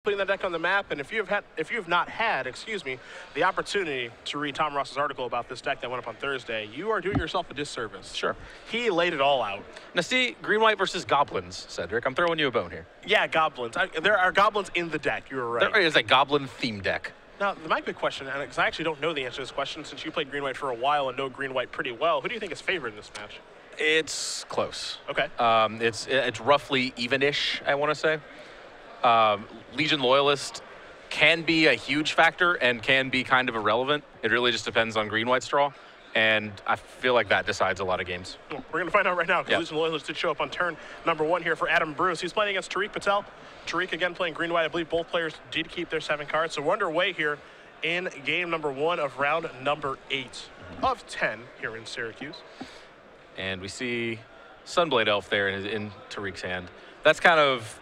putting that deck on the map, and if you have not had, excuse me, the opportunity to read Tom Ross's article about this deck that went up on Thursday, you are doing yourself a disservice. Sure. He laid it all out. Now see, green-white versus goblins, Cedric. I'm throwing you a bone here. Yeah, goblins. There are goblins in the deck. You were right. There is a goblin theme deck. Now, the might be a question, because I actually don't know the answer to this question, since you played green-white for a while and know green-white pretty well. Who do you think is favored in this match? It's close. Okay. It's roughly even-ish, I want to say. Legion Loyalist can be a huge factor and can be kind of irrelevant. It really just depends on green-white's draw, and I feel like that decides a lot of games. Well, we're going to find out right now, because Legion Loyalist did show up on turn number 1 here for Adam Bruce. He's playing against Tariq Patel. Tariq again playing green-white. I believe both players did keep their 7 cards, so we're underway here in game number 1 of round number 8 of 10 here in Syracuse. And we see Sunblade Elf there in Tariq's hand. That's kind of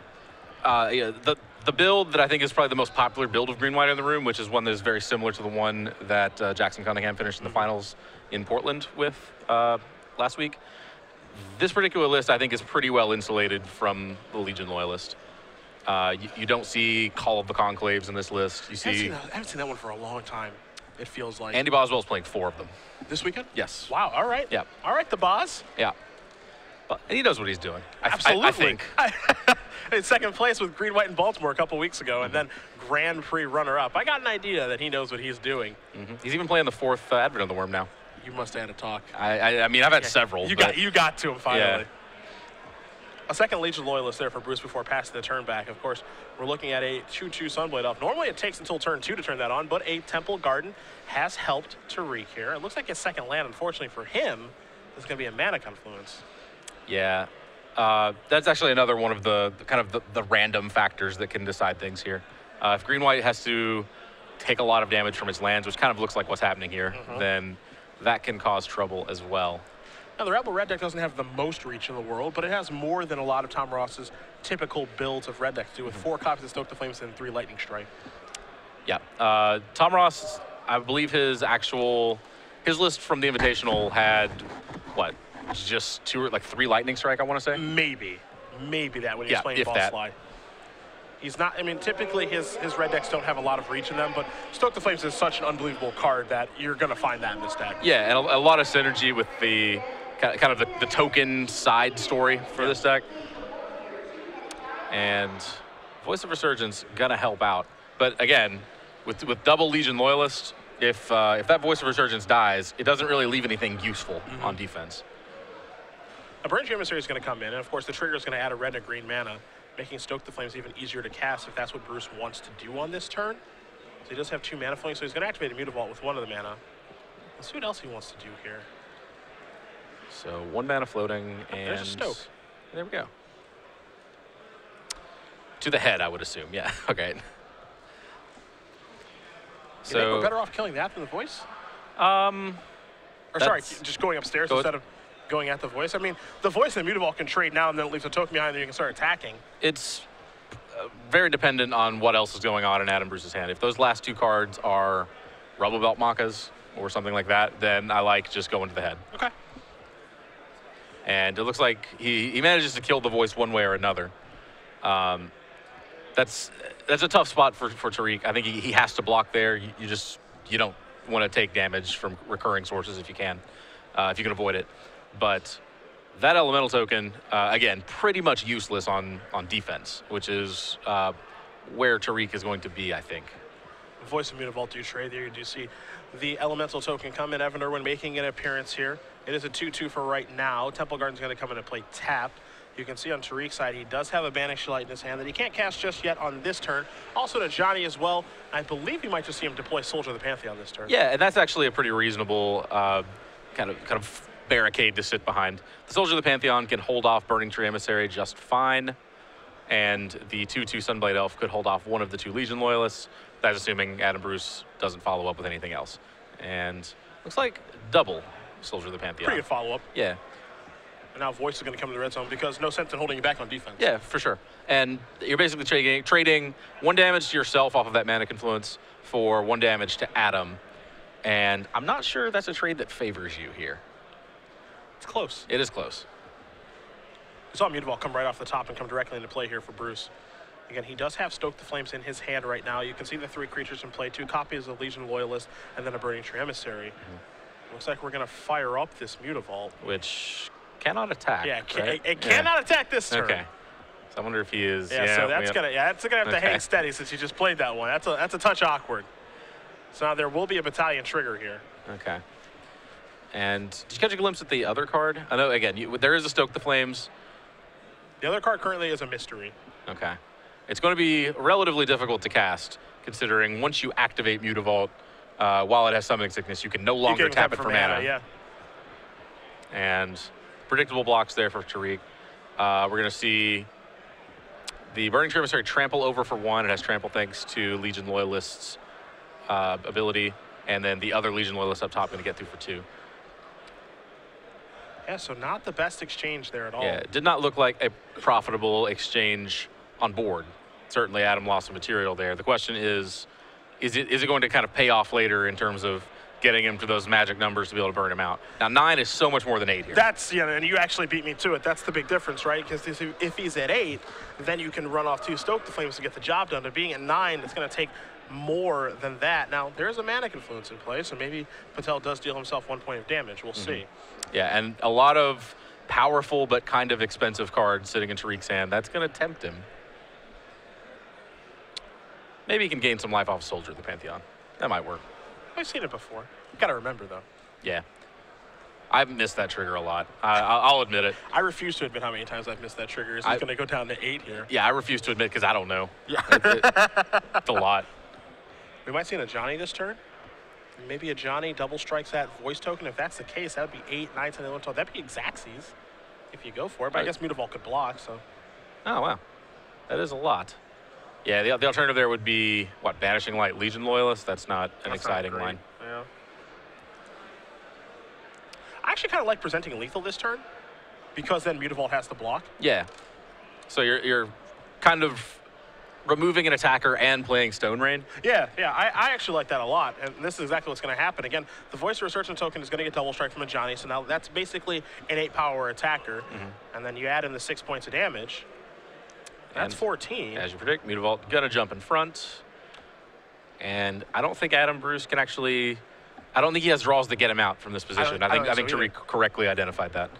the build that I think is probably the most popular build of green-white in the room, which is one that is very similar to the one that Jackson Cunningham finished in the finals in Portland with last week. This particular list, I think, is pretty well insulated from the Legion Loyalist. You don't see Call of the Conclaves in this list. You see, I haven't seen that one for a long time, it feels like. Andy Boswell's playing 4 of them. This weekend? Yes. Wow, all right. Yeah. All right, the Boz. Yeah. But, and he knows what he's doing. Absolutely. I think. In second place with green, white, in Baltimore a couple weeks ago, and then Grand Prix runner-up. I got an idea that he knows what he's doing. He's even playing the 4th Advent of the Worm now. You must have had a talk. I mean, I've had several. You got to him finally. Yeah. A second Legion Loyalist there for Bruce before passing the turn back. Of course, we're looking at a 2-2 Sunblade Elf. Normally it takes until turn 2 to turn that on, but a Temple Garden has helped Tariq here. It looks like his second land, unfortunately for him, is going to be a Mana Confluence. Yeah. That's actually another one of the random factors that can decide things here. If green-white has to take a lot of damage from its lands, which kind of looks like what's happening here, then that can cause trouble as well. Now, the Rebel Red deck doesn't have the most reach in the world, but it has more than a lot of Tom Ross's typical builds of red decks do, with 4 copies of Stoke the Flames and 3 Lightning Strike. Yeah. Tom Ross, I believe his list from the Invitational had, what, just 3 Lightning Strike, I want to say? Maybe that when he's playing Ball Slide. He's not, I mean, typically his red decks don't have a lot of reach in them, but Stoke the Flames is such an unbelievable card that you're going to find that in this deck. Yeah, and a lot of synergy with the kind of the token side story for this deck. And Voice of Resurgence going to help out. But again, with double Legion Loyalist, if that Voice of Resurgence dies, it doesn't really leave anything useful on defense. A Burning Emissary is going to come in, and of course the trigger is going to add a red and a green mana, making Stoke the Flames even easier to cast if that's what Bruce wants to do on this turn. So he does have 2 mana floating, so he's going to activate a Mutavault with 1 of the mana. Let's see what else he wants to do here. So 1 mana floating, and there's a Stoke. There we go. To the head, I would assume. Yeah. Okay. So you think we're better off killing that than the Voice? Or sorry, just going upstairs instead of going at the Voice. I mean, the Voice and the Mutavault can trade now, and then it leaves a token behind, and you can start attacking. It's very dependent on what else is going on in Adam Bruce's hand. If those last 2 cards are Rubble Belt Makas or something like that, then I like just going to the head. Okay. And it looks like he manages to kill the Voice one way or another. That's a tough spot for Tariq. I think he has to block there. You don't want to take damage from recurring sources if you can avoid it. But that elemental token, again, pretty much useless on defense, which is where Tariq is going to be, I think. Voice and Mutavault do trade there. You do see the elemental token come in. Evan Irwin making an appearance here. It is a 2-2 for right now. Temple Garden's going to come in and play tap. You can see on Tariq's side, he does have a Banished Light in his hand that he can't cast just yet on this turn. Also to Johnny as well. I believe you might just see him deploy Soldier of the Pantheon this turn. Yeah, and that's actually a pretty reasonable kind of barricade to sit behind. The Soldier of the Pantheon can hold off Burning Tree Emissary just fine, and the 2-2 Sunblade Elf could hold off one of the 2 Legion Loyalists. That's assuming Adam Bruce doesn't follow up with anything else. And looks like double Soldier of the Pantheon. Pretty good follow-up. Yeah. And now Voice is going to come to the red zone because no sense in holding you back on defense. Yeah, for sure. And you're basically trading 1 damage to yourself off of that Mana Confluence for 1 damage to Adam. And I'm not sure that's a trade that favors you here. It's close. It is close. We saw Mutavault come right off the top and come directly into play here for Bruce. Again, he does have Stoke the Flames in his hand right now. You can see the 3 creatures in play, 2 copies of Legion Loyalist, and then a Burning Tree Emissary. Looks like we're going to fire up this Mutavault. Which cannot attack. Yeah, right? it cannot attack this turn. Okay. So I wonder if he is. Yeah, so that's gonna have to hang steady since you just played that one. That's a touch awkward. So now there will be a battalion trigger here. Okay. And did you catch a glimpse at the other card? I know, again, there is a Stoke the Flames. The other card currently is a mystery. Okay. It's going to be relatively difficult to cast, considering once you activate Mutavault, while it has Summoning Sickness, you can no longer tap it for mana. Yeah. And predictable blocks there for Tariq. We're going to see the Burning Tree Emissary trample over for 1. It has trample thanks to Legion Loyalist's ability. And then the other Legion Loyalist up top going to get through for 2. Yeah, so not the best exchange there at all. Yeah, it did not look like a profitable exchange on board. Certainly Adam lost some material there. The question is it going to kind of pay off later in terms of getting him to those magic numbers to be able to burn him out? Now, 9 is so much more than 8 here. That's, and you actually beat me to it. That's the big difference, right? Because if he's at 8, then you can run off 2 Stoke the Flames to get the job done. But being at 9, it's going to take more than that. Now, there is a mana confluence in play, so maybe Patel does deal himself 1 point of damage. We'll see. Yeah, and a lot of powerful but kind of expensive cards sitting in Tariq's hand. That's going to tempt him. Maybe he can gain some life off Soldier of the Pantheon. That might work. I've seen it before. You got to remember, though. Yeah. I've missed that trigger a lot. I'll admit it. I refuse to admit how many times I've missed that trigger. It's going to go down to 8 here. Yeah, I refuse to admit because I don't know. Yeah. It's a lot. We might see a Johnny this turn. Maybe a Johnny double strikes that voice token. If that's the case, that would be 8, 9, 10, 11, 12. That'd be Xaxes if you go for it. But I guess Mutavault could block, so. Oh, wow. That is a lot. Yeah, the alternative there would be, what, Banishing Light Legion Loyalist? That's not an exciting line. Yeah. I actually kind of like presenting lethal this turn because then Mutavault has to block. Yeah. So you're kind of removing an attacker and playing Stone Rain. Yeah, I actually like that a lot, and this is exactly what's going to happen. Again, the Voice of Research token is going to get double strike from a Johnny, so now that's basically an 8 power attacker, and then you add in the 6 points of damage. That's 14. As you predict, Mutavault going to jump in front, and I don't think Adam Bruce can actually. I don't think he has draws that get him out from this position. I think Tariq correctly identified that.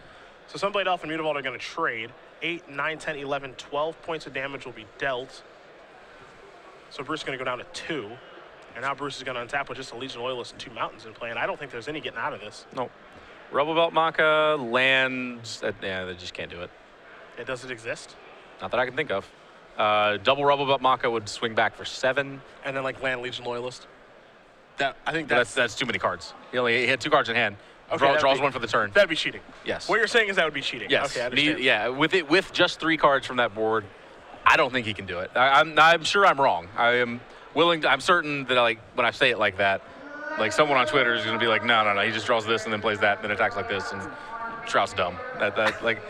So Sunblade Elf and Mutavault are going to trade. 8, 9, 10, 11, 12 points of damage will be dealt. So Bruce is going to go down to 2. And now Bruce is going to untap with just a Legion Loyalist and 2 Mountains in play. And I don't think there's any getting out of this. No. Rubble Belt Maka, lands. Yeah, they just can't do it. Does it exist? Not that I can think of. Double Rubble Belt Maka would swing back for 7. And then like land Legion Loyalist. I think that's too many cards. He had 2 cards in hand. Okay, draws 1 for the turn. That'd be cheating. Yes. What you're saying is that would be cheating. Yes. Okay, I understand. Yeah, with just 3 cards from that board, I don't think he can do it. I'm sure I'm wrong. I am willing to, I'm certain that like when I say it like that, like someone on Twitter is going to be like, no, he just draws this and then plays that and then attacks like this, and Trout's dumb. That like.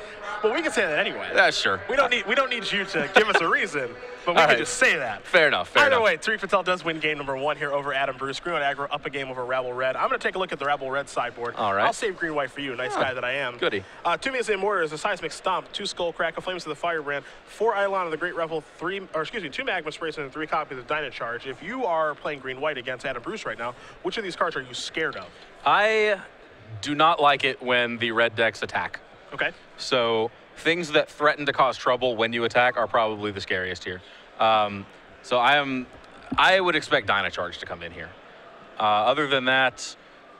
Well, we can say that anyway. Sure. We don't need you to give us a reason, but we can just say that. Fair enough. Either way, Tariq Patel does win game number 1 here over Adam Bruce. Green White Aggro up a game over Rabble Red. I'm going to take a look at the Rabble Red sideboard. All right. I'll save Green White for you, nice guy that I am. Goody. 2 Museum Warriors, a Seismic Stomp, 2 Skullcrack, a Flames of the Firebrand, 4 Eidolon of the Great Revel, 2 Magma Sprays, and 3 copies of Dynacharge. If you are playing Green White against Adam Bruce right now, which of these cards are you scared of? I do not like it when the red decks attack. Okay. So things that threaten to cause trouble when you attack are probably the scariest here. So I would expect Dynacharge to come in here. Other than that,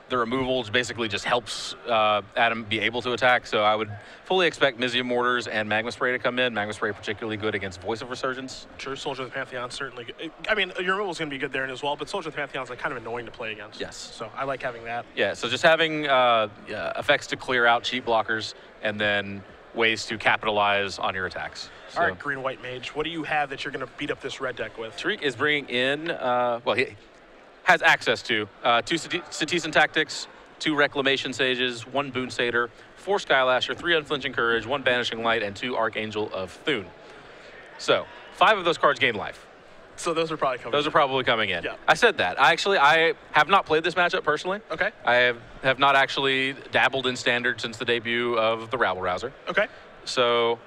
the removals basically just helps Adam be able to attack. So I would fully expect Mizzium Mortars and Magma Spray to come in. Magma Spray particularly good against Voice of Resurgence. Sure, Soldier of the Pantheon certainly good. I mean, your removal is going to be good there as well, but Soldier of the Pantheon is like kind of annoying to play against. Yes. So I like having that. Yeah, so just having effects to clear out cheap blockers and then ways to capitalize on your attacks. So. All right, Green White Mage, what do you have that you're going to beat up this red deck with? Tariq is bringing in, he has access to 2 Cetizen Tactics, 2 Reclamation Sages, 1 Boon Satyr, 4 Skylasher, 3 Unflinching Courage, 1 Banishing Light, and 2 Archangel of Thune. So 5 of those cards gain life. So those are probably coming in. Those are probably coming in. Yeah. I said that. I have not played this matchup personally. Okay. I have not actually dabbled in Standard since the debut of the Rabble Rouser. Okay. So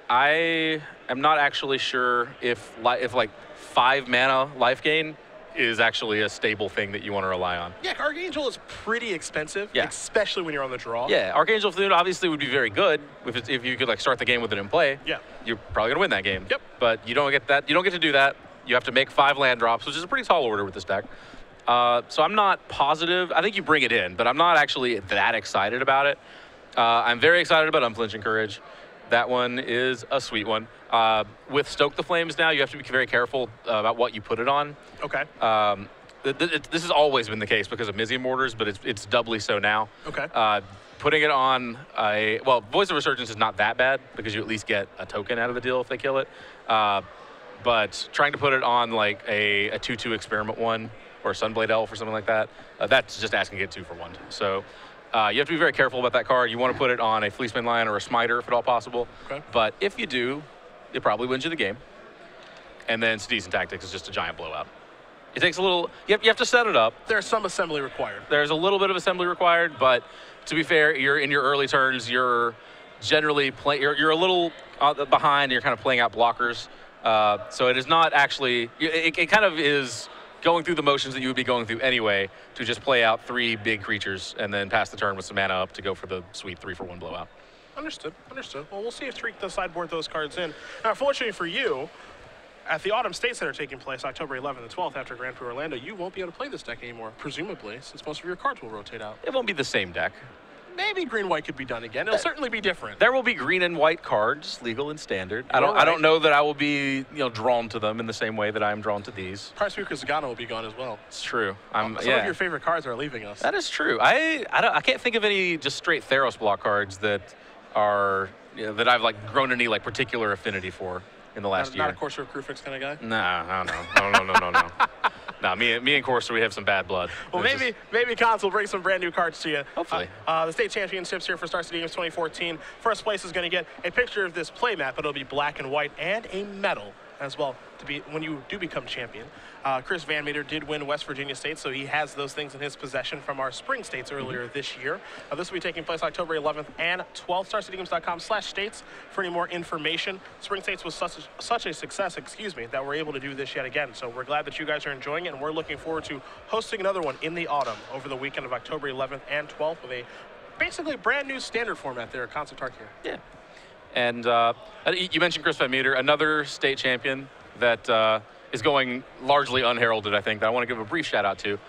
I am not actually sure if like 5 mana life gain is actually a stable thing that you want to rely on. Yeah, Archangel is pretty expensive, especially when you're on the draw. Yeah, Archangel Flute obviously would be very good if you could like start the game with it in play. Yeah. You're probably gonna win that game. Yep. But you don't get that. You don't get to do that. You have to make 5 land drops, which is a pretty tall order with this deck. So I'm not positive. I think you bring it in, but I'm not actually that excited about it. I'm very excited about Unflinching Courage. That one is a sweet one. With Stoke the Flames now, you have to be very careful about what you put it on. Okay. This has always been the case because of Mizium Mortars, but it's doubly so now. Okay. Putting it on Voice of Resurgence is not that bad because you at least get a token out of the deal if they kill it. But trying to put it on like a 2/2 Experiment one or Sunblade Elf or something like that, that's just asking to get 2 for 1. So you have to be very careful about that card. You want to put it on a Fleeceman Lion or a Smiter if at all possible. Okay. But if you do, it probably wins you the game. And then Decent Tactics is just a giant blowout. It takes a little, you have to set it up. There's some assembly required. There's a little bit of assembly required, but to be fair, you're in your early turns, you're generally you're a little behind, you're kind of playing out blockers. So it is not actually, it kind of is going through the motions that you would be going through anyway to just play out 3 big creatures and then pass the turn with some mana up to go for the sweet 3 for 1 blowout. Understood. Well, we'll see if Tariq does sideboard those cards in. Now, unfortunately for you, at the Autumn States that are taking place October 11th and 12th after Grand Prix Orlando, you won't be able to play this deck anymore, presumably, since most of your cards will rotate out. It won't be the same deck. Maybe green-white could be done again. It'll certainly be different. There will be green and white cards, legal and standard. I don't know that I will be drawn to them in the same way that I am drawn to these. Price Weaker Zagano will be gone as well. It's true. Some of your favorite cards are leaving us. That is true. I can't think of any just straight Theros block cards that are that I've like grown any like particular affinity for in the last year. Not a Corsair Crewfix kind of guy? No. No, me and Corsair, we have some bad blood. Well, maybe Cons will bring some brand new cards to you. Hopefully. The state championships here for Star City Games 2014. First place is going to get a picture of this play map, but it'll be black and white, and a medal as well to be when you do become champion. Chris Van Meter did win West Virginia State, so he has those things in his possession from our spring states earlier this year. This will be taking place October 11th and 12th. StarCityGames.com/states for any more information. Spring States was such a success, that we're able to do this yet again. So we're glad that you guys are enjoying it, and we're looking forward to hosting another one in the autumn over the weekend of October 11th and 12th with a basically brand new standard format there at Concert Arc here. Yeah. And you mentioned Chris Van Meter, another state champion that is going largely unheralded, I think, that I want to give a brief shout out to.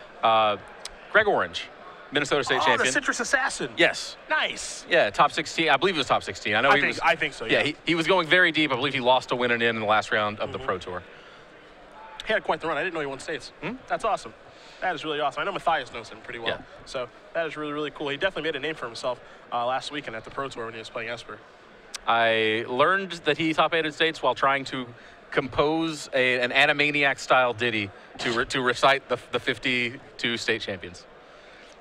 Greg Orange, Minnesota State champion. The Citrus Assassin. Yes. Nice. Yeah, top 16. I believe he was top 16. I think so, yeah. Yeah, he was going very deep. I believe he lost to win it in the last round of the Pro Tour. He had quite the run. I didn't know he won states. That's awesome. That is really awesome. I know Matthias knows him pretty well. Yeah. So that is really, really cool. He definitely made a name for himself last weekend at the Pro Tour when he was playing Esper. I learned that he top 8 states while trying to compose an Animaniac-style ditty to recite the 52 state champions.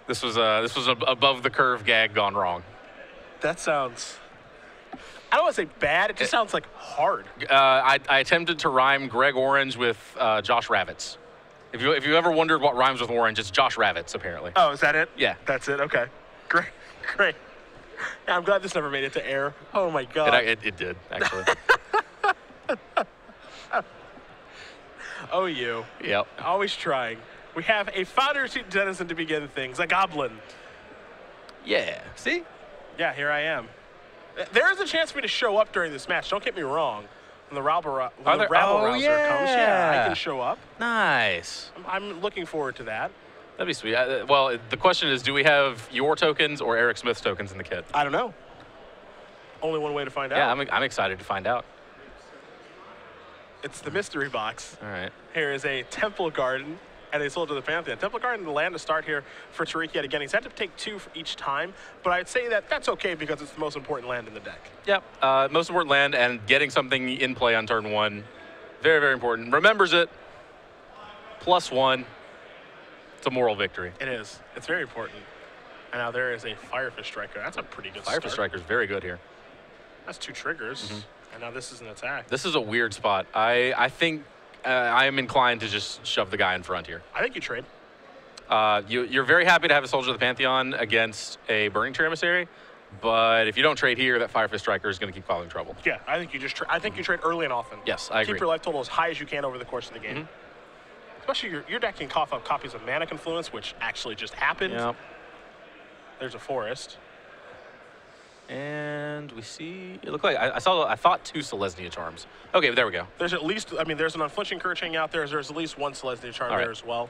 This was an above the curve gag gone wrong. That sounds, I don't want to say bad. It just sounds like hard. I attempted to rhyme Greg Orange with Josh Ravitz. If you ever wondered what rhymes with orange, it's Josh Ravitz apparently. Oh, is that it? Yeah. That's it. Okay. Great. Yeah, I'm glad this never made it to air. Oh my God. It did actually. Oh, you. Yep. Always trying. We have a founder denizen to begin things, a goblin. Yeah. See? Yeah, here I am. There is a chance for me to show up during this match. Don't get me wrong. When the rabble rouser comes, yeah, I can show up. Nice. I'm looking forward to that. That'd be sweet. Well, the question is, do we have your tokens or Eric Smith's tokens in the kit? I don't know. Only one way to find out. Yeah, I'm excited to find out. It's the mystery box. All right. Here is a Temple Garden and a Soldier of the Pantheon. Temple Garden, the land to start here for Tariq yet again. He's had to take 2 for each time, but I'd say that that's okay because it's the most important land in the deck. Yep. Most important land, and getting something in play on turn 1. Very, very important. Remembers it. +1. It's a moral victory. It is. It's very important. And now there is a Firefish Striker. That's a pretty good Firefish Striker is very good here. That's 2 triggers. And now this is an attack. This is a weird spot. I think I am inclined to just shove the guy in front here. I think you trade. You're very happy to have a Soldier of the Pantheon against a Burning Tree Emissary. But if you don't trade here, that Firefist Striker is going to keep causing trouble. Yeah, I think you I think you trade early and often. Yes, I agree. Keep your life total as high as you can over the course of the game. Especially your deck can cough up copies of Mana Confluence, which actually just happened. Yep. There's a Forest. And we see, it looked like, I thought 2 Selesnya Charms. Okay, there we go. There's at least, I mean, there's an Unflinching Courage hanging out there. There's at least 1 Selesnya Charm there as well.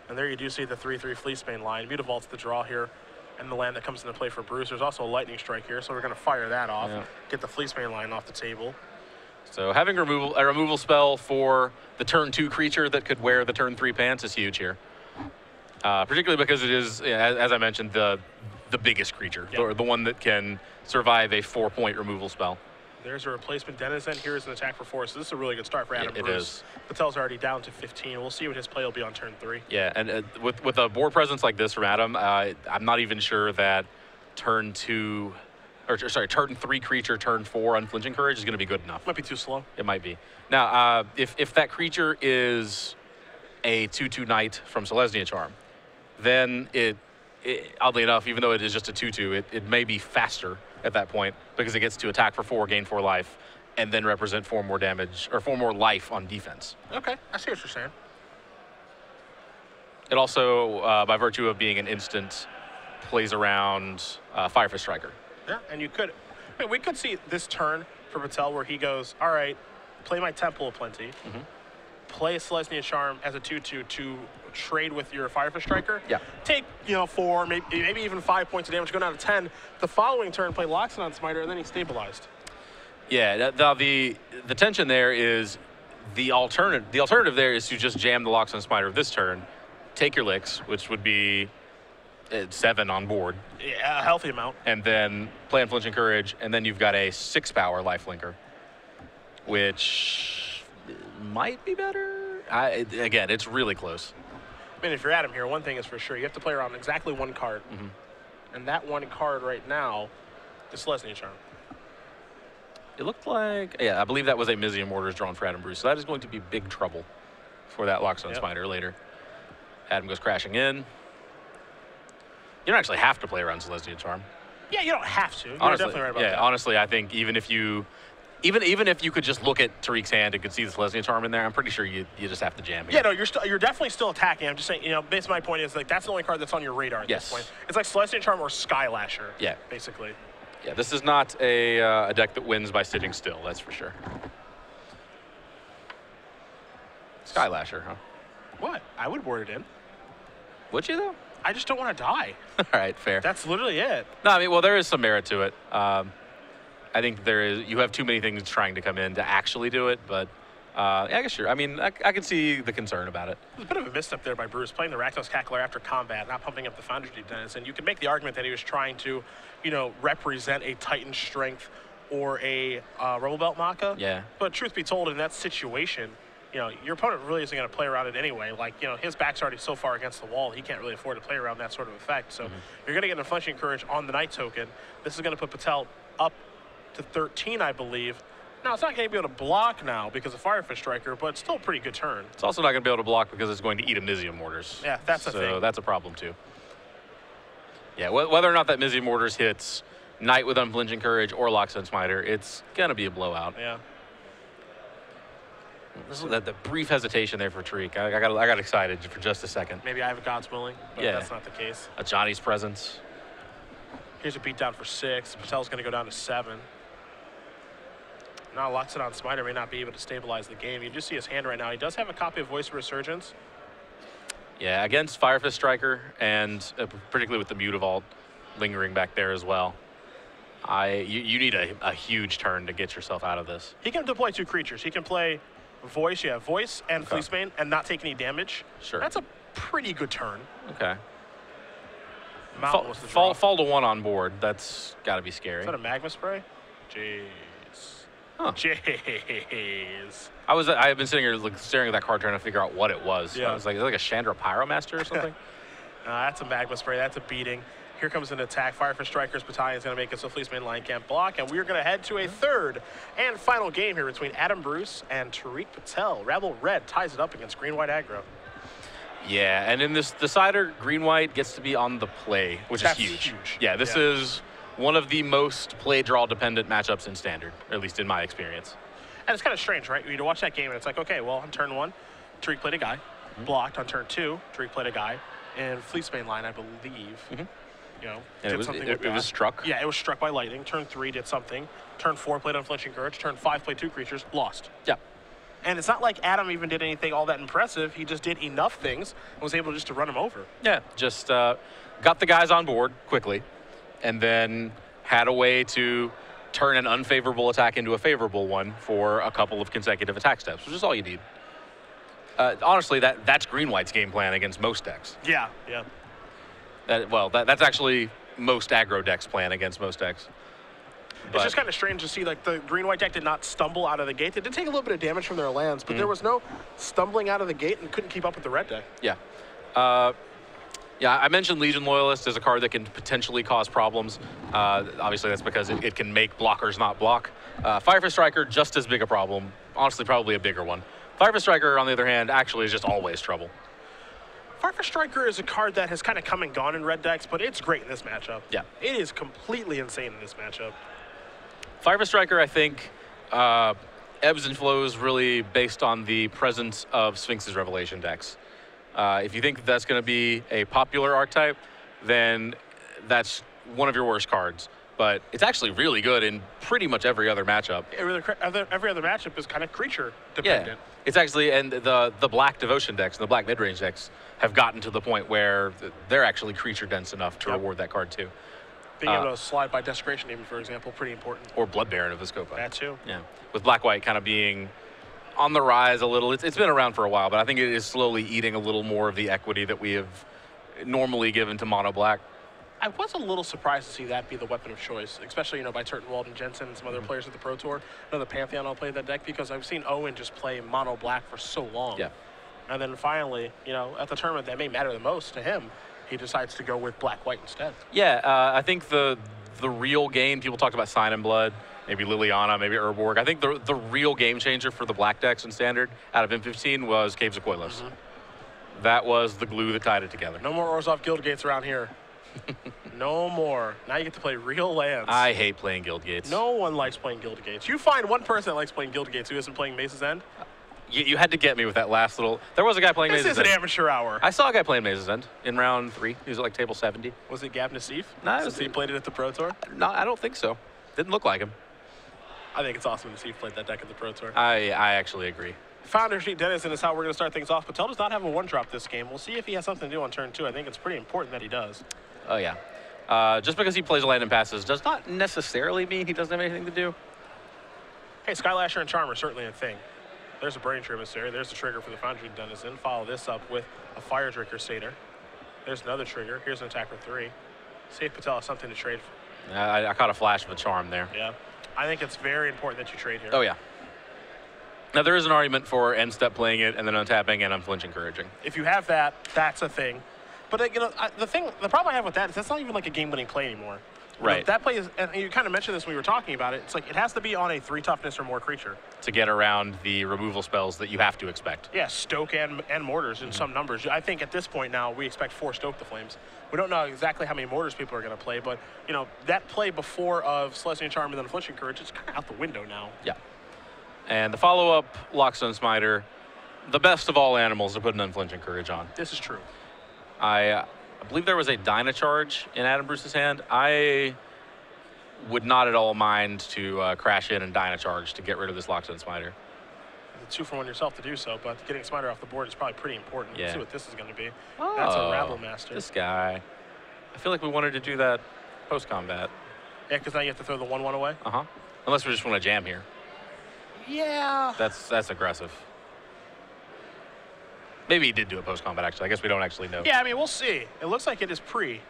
And there you do see the 3/3 Fleecebane line. Mutavault's the draw here, and the land that comes into play for Bruce. There's also a Lightning Strike here, so we're going to fire that off, get the Fleecebane line off the table. So having a removal spell for the turn 2 creature that could wear the turn 3 pants is huge here. Particularly because it is, as I mentioned, the biggest creature, or the one that can survive a 4-point removal spell. There's a replacement Denizen. Here's an attack for 4. So this is a really good start for Adam Bruce. It is. Patel's already down to 15. We'll see what his play will be on turn 3. Yeah, and with a board presence like this from Adam, I'm not even sure that turn 3 creature, turn 4 Unflinching Courage is going to be good enough. Might be too slow. It might be. Now, if that creature is a 2/2 Knight from Selesnya Charm, then it oddly enough, even though it is just a 2/2, it may be faster at that point because it gets to attack for 4, gain 4 life, and then represent 4 more damage or 4 more life on defense. Okay, I see what you're saying. It also, by virtue of being an instant, plays around Firefist Striker. Yeah, and you could, I mean, we could see this turn for Patel where he goes, all right, play my Temple of Plenty, play a Selesnya Charm as a 2/2 to trade with your Firefist Striker. Yeah. Take, 4, maybe even 5 points of damage, go down to 10. The following turn, play Loxodon Smiter, and then he's stabilized. Yeah, the tension there is the alternative. The alternative there is to just jam the Loxodon Smiter this turn, take your licks, which would be 7 on board. Yeah, a healthy amount. And then play Unflinching Courage, and then you've got a 6-power lifelinker, which might be better. Again, it's really close. I mean, if you're Adam here, one thing is for sure, you have to play around exactly 1 card. And that 1 card right now is Selesnya Charm. It looked like, I believe that was a Mizium Mortars drawn for Adam Bruce. So that is going to be big trouble for that Loxodon Smiter later. Adam goes crashing in. You don't actually have to play around Selesnya Charm. Yeah, you don't have to. You're honestly, definitely right about that. Honestly, I think even if you could just look at Tariq's hand and could see the Selesnya Charm in there, I'm pretty sure you just have to jam here. Yeah, no, you're definitely still attacking. I'm just saying, basically my point is, like, that's the only card that's on your radar at this point. It's like Selesnya Charm or Skylasher. Yeah. Basically. Yeah, this is not a deck that wins by sitting still, that's for sure. Skylasher, huh? What? I would board it in. Would you, though? I just don't want to die. All right, fair. That's literally it. No, I mean, well, there is some merit to it. I think you have too many things trying to come in to actually do it, but yeah, I guess sure. I mean, I can see the concern about it. There's a bit of a misstep there by Bruce, playing the Rakdos Cackler after combat, not pumping up the Foundry Deep Denizen. You could make the argument that he was trying to, represent a Titan Strength or a Rebel Belt Maka. Yeah. But truth be told, in that situation, your opponent really isn't going to play around it anyway. Like, his back's already so far against the wall, he can't really afford to play around that sort of effect. So you're going to get an Unflinching Courage on the Knight token. This is going to put Patel up to 13, I believe. Now, it's not going to be able to block now because of Firefist Striker, but it's still a pretty good turn. It's also not going to be able to block because it's going to eat a Mizium Mortars. Yeah, that's a thing. So that's a problem, too. Yeah, whether or not that Mizium Mortars hits Knight with Unflinching Courage or Loxodon Smiter, it's going to be a blowout. Yeah. The brief hesitation there for Tariq. I got excited for just a second. Maybe I have a God's Willing, but that's not the case. A Johnny's Presence. Here's a beatdown for 6. Patel's going to go down to 7. Now Loxodon Smiter may not be able to stabilize the game. You just see his hand right now. He does have a copy of Voice of Resurgence. Yeah, against Firefist Striker, and particularly with the Mutavault lingering back there as well. You need a huge turn to get yourself out of this. He can deploy 2 creatures. He can play Voice and Fleecebane and not take any damage. Sure. That's a pretty good turn. Okay. Was the draw. Fall to 1 on board. That's got to be scary. Is that a Magma Spray? Jeez. Huh. Jeez. I have been sitting here staring at that card trying to figure out what it was. Yeah. I was like, is it like a Chandra Pyromaster or something? That's a Magma Spray. That's a beating. Here comes an attack. Firefist Striker's Battalion is going to make it so Fleecebane line can't block, and we're going to head to a third and final game here between Adam Bruce and Tariq Patel. Rabble Red ties it up against Green-White Aggro. Yeah, and in this decider, Green-White gets to be on the play, which is huge. Yeah, this is one of the most play draw dependent matchups in Standard, or at least in my experience. And it's kind of strange, right? You watch that game and it's like, okay, well, on turn 1, Tariq played a guy, blocked. On turn 2, Tariq played a guy, and Fleecebane line, I believe, you know, And it was struck. Yeah, it was struck by lightning. Turn 3 did something. Turn 4 played Unflinching Courage. Turn 5 played 2 creatures, lost. Yeah. And it's not like Adam even did anything all that impressive. He just did enough things and was able just to run him over. Yeah, just got the guys on board quickly, and then had a way to turn an unfavorable attack into a favorable one for a couple of consecutive attack steps, which is all you need. Honestly, that's Green-White's game plan against most decks. Yeah, yeah. That's actually most aggro decks' plan against most decks. It's just kind of strange to see, like, the Green-White deck did not stumble out of the gate. They did take a little bit of damage from their lands, but there was no stumbling out of the gate and couldn't keep up with the red deck. Yeah. Yeah, I mentioned Legion Loyalist as a card that can potentially cause problems. Obviously, that's because it can make blockers not block. Firefist Striker, just as big a problem. Honestly, probably a bigger one. Firefist Striker, on the other hand, actually is just always trouble. Firefist Striker is a card that has kind of come and gone in red decks, but it's great in this matchup. Yeah. It is completely insane in this matchup. Firefist Striker, I think, ebbs and flows really based on the presence of Sphinx's Revelation decks. If you think that's going to be a popular archetype, then that's one of your worst cards. But it's actually really good in pretty much every other matchup. Every other matchup is kind of creature dependent. Yeah, it's actually, and the black devotion decks and the black mid-range decks have gotten to the point where they're actually creature dense enough to reward that card too. Being able to slide by Desecration Demon, for example, pretty important. Or Blood Baron of Viscopa. That too. Yeah, with black-white kind of being on the rise a little. It's been around for a while, but I think it is slowly eating a little more of the equity that we have normally given to mono black. I was a little surprised to see that be the weapon of choice, especially, you know, by Turtenwald and Jensen and some other players at the Pro Tour. I know the Pantheon all played that deck because I've seen Owen just play mono black for so long. Yeah. And then finally, you know, at the tournament that may matter the most to him, he decides to go with black-white instead. Yeah, I think the real game, people talked about Sign and Blood, maybe Liliana, maybe Urborg. I think the real game changer for the black decks in Standard out of M15 was Caves of Koilos. That was the glue that tied it together. No more Orzhov Guild Gates around here. No more. Now you get to play real lands. I hate playing Guild Gates. No one likes playing Guild Gates. You find one person that likes playing Guild Gates who isn't playing Maze's End. You had to get me with that last little. There was a guy playing Maze's End. This is an amateur hour. I saw a guy playing Maze's End in round 3. He was at like table 70. Was it Gab Nassif? No, Since he played it at the Pro Tour? No, I don't think so. Didn't look like him. I think it's awesome Nassif played that deck at the Pro Tour. I actually agree. Founder Sheet Dennison is how we're going to start things off. Patel does not have a 1-drop this game. We'll see if he has something to do on turn 2. I think it's pretty important that he does. Oh, yeah. Just because he plays a land and passes does not necessarily mean he doesn't have anything to do. Hey, Skylasher and Charmer, certainly a thing. There's a Brain Emissary. There's the trigger for the Foundry Denizen. Follow this up with a Fire Drinker Satyr. There's another trigger. Here's an attack for 3. See if Patel has something to trade for. I caught a flash of a charm there. Yeah. I think it's very important that you trade here. Oh, yeah. Now, there is an argument for end step playing it and then untapping and unflinching encouraging. If you have that, that's a thing. But, you know, the problem I have with that is that's not even like a game-winning play anymore. Right. You know, that play is, and you kind of mentioned this when we were talking about it, it's like it has to be on a 3 toughness or more creature. To get around the removal spells that you have to expect. Yeah, Stoke and Mortars in some numbers. I think at this point now we expect 4 Stoke the Flames. We don't know exactly how many Mortars people are going to play, but, you know, that play before of Celestial Charm and then Unflinching Courage is kind of out the window now. Yeah. And the follow-up, Lockstone Smiter, the best of all animals to put an Unflinching Courage on. This is true. I believe there was a Dyna Charge in Adam Bruce's hand. I would not at all mind to crash in and Dyna Charge to get rid of this Lockstone Smiter. It's 2 for 1 yourself to do so, but getting Smiter off the board is probably pretty important. Yeah. Let's see what this is going to be. Oh, that's a Rabble Master. This guy. I feel like we wanted to do that post-combat. Yeah, because now you have to throw the 1/1 away? Uh-huh. Unless we just want to jam here. Yeah. That's aggressive. Maybe he did do it post-combat, actually. I guess we don't actually know. Yeah, I mean, we'll see. It looks like it is pre,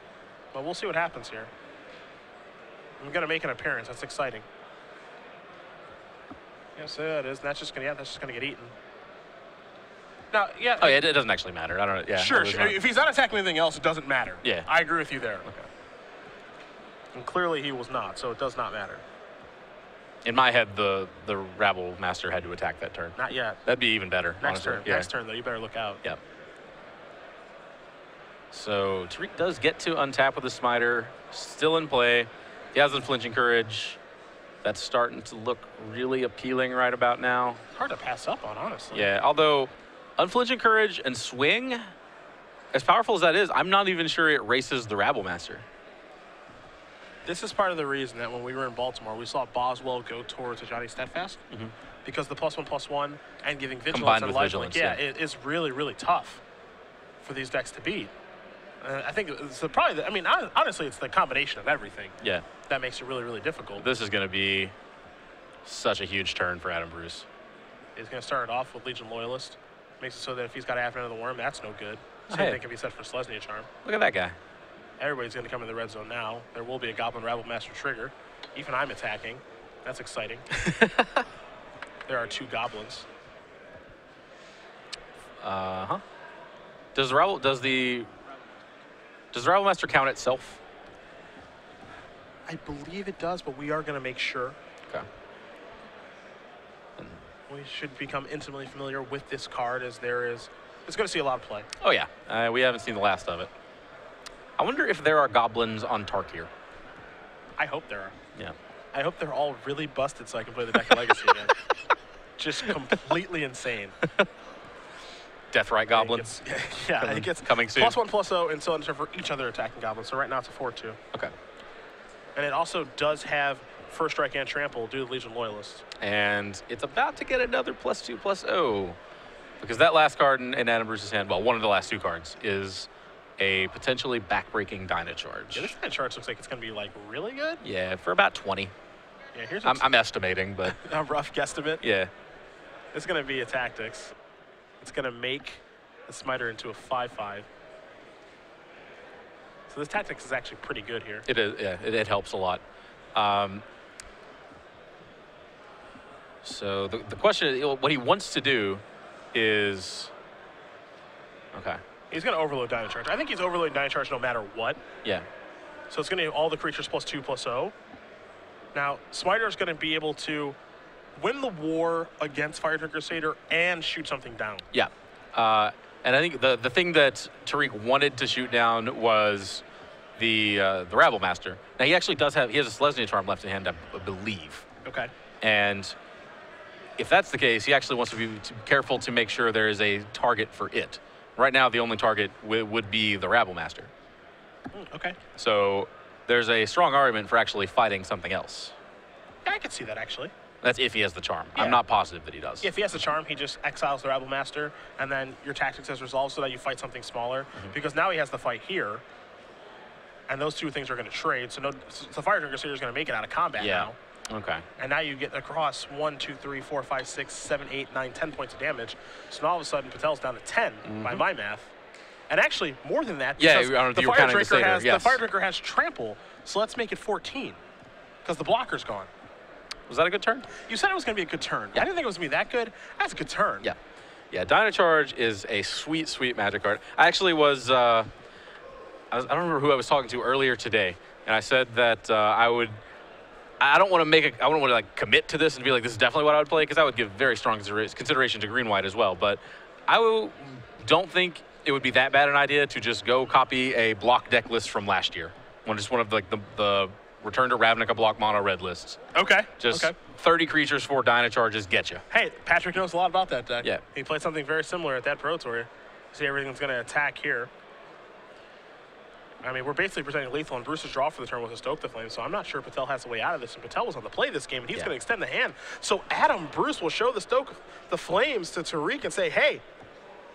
but we'll see what happens here. I'm going to make an appearance. That's exciting. Yes, it is. That's just going to get eaten. Now, yeah. Oh, yeah, it doesn't actually matter. I don't know. Yeah, sure. If he's not attacking anything else, it doesn't matter. Yeah. I agree with you there. Okay. And clearly he was not, so it does not matter. In my head, the Rabble Master had to attack that turn. Not yet. That'd be even better. Next honestly. turn. Yeah. Next turn, though. You better look out. Yep. So Tariq does get to untap with the Smiter. Still in play. He has unflinching courage. That's starting to look really appealing right about now. Hard to pass up on, honestly. Yeah, although unflinching courage and swing, as powerful as that is, I'm not even sure it races the Rabble Master. This is part of the reason that when we were in Baltimore, we saw Boswell go towards a Johnny Steadfast, because the +1/+1 and giving vigilance Combined and with lifelink, vigilance, it is really, really tough for these decks to beat. I think it's probably, honestly, it's the combination of everything that makes it really, really difficult. This is going to be such a huge turn for Adam Bruce. He's going to start it off with Legion Loyalist. Makes it so that if he's got Advent of the Worm, that's no good. Same Hey. thing can be said for Selesnya Charm. Look at that guy. Everybody's going to come in the red zone now. There will be a Goblin Rabble Master trigger. Even I'm attacking. That's exciting. There are 2 goblins. Does the Rabble Master count itself? I believe it does, but we are going to make sure. Okay. We should become intimately familiar with this card, as it's going to see a lot of play. Oh yeah, we haven't seen the last of it. I wonder if there are goblins on Tariq here. I hope there are. Yeah. I hope they're all really busted so I can play the deck of Legacy again. Just completely insane. Deathrite goblins. It gets coming soon. +1/+0 and cylinder for each other attacking goblin. So right now it's a 4/2. Okay. And it also does have First Strike and Trample due to Legion Loyalist. And it's about to get another +2/+0. Because that last card in Adam Bruce's hand, well, one of the last 2 cards, is a potentially backbreaking Dynacharge. Yeah, this Dynacharge looks like it's going to be, like, really good. Yeah, for about 20. Yeah, here's I'm estimating, but... a rough guesstimate. Yeah. It's going to be a Tactics. It's going to make the Smiter into a 5/5. So this Tactics is actually pretty good here. It is, yeah, it helps a lot. So the question is, what he wants to do is... Okay. He's going to overload Dynacharge. I think he's overloading Dynacharge no matter what. Yeah. So it's going to be all the creatures +2/+0. Now, Smiter is going to be able to win the war against Fire Drinker Crusader and shoot something down. Yeah. And I think the thing that Tariq wanted to shoot down was the Rabble Master. Now, he actually does he has a Selesnya Charm left in hand, I believe. Okay. And if that's the case, he actually wants to be careful to make sure there is a target for it. Right now, the only target would be the Rabble Master. Okay. So there's a strong argument for actually fighting something else. Yeah, I could see that, actually. That's if he has the charm. Yeah. I'm not positive that he does. Yeah, if he has the charm, he just exiles the Rabble Master, and then your Tactics is resolved so that you fight something smaller. Because now he has the fight here, and those 2 things are going to trade. So the Fire Drinker Crusader is going to make it out of combat now. Okay. And now you get across 1, 2, 3, 4, 5, 6, 7, 8, 9, 10 points of damage. So now all of a sudden, Patel's down to 10 by my math. And actually, more than that, Yeah, because you were counting the Satyr, the Fire Drinker has Trample, so let's make it 14, because the blocker's gone. Was that a good turn? You said it was going to be a good turn. Yeah. I didn't think it was going to be that good. That's a good turn. Yeah. Yeah, Dynacharge is a sweet, sweet Magic card. I actually was, I don't remember who I was talking to earlier today, and I said that I don't want to like commit to this and be like, this is definitely what I would play, because I would give very strong consideration to green-white as well. But don't think it would be that bad an idea to just go copy a block deck list from last year. Just one of the Return to Ravnica block mono red lists. Okay. Just 30 creatures, 4 Dynacharges get you. Hey, Patrick knows a lot about that deck. Yeah. He played something very similar at that Pro Tour. See, everything's going to attack here. I mean, we're basically presenting lethal, and Bruce's draw for the turn was a Stoke the Flame, so I'm not sure Patel has a way out of this. And Patel was on the play this game, and he's going to extend the hand. So Adam Bruce will show the Stoke the Flames to Tariq and say, hey,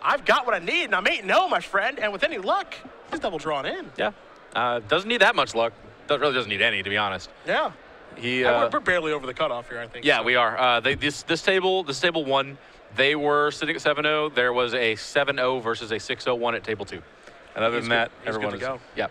I've got what I need, and I'm 8-0, my friend. And with any luck, he's double drawn in. Yeah. Doesn't need that much luck. Really doesn't need any, to be honest. Yeah. We're barely over the cutoff here, I think. Yeah, so. we are. This table won. They were sitting at 7-0. There was a 7-0 versus a 6-0 one at table 2. And other than that, everyone is. Go. Yep.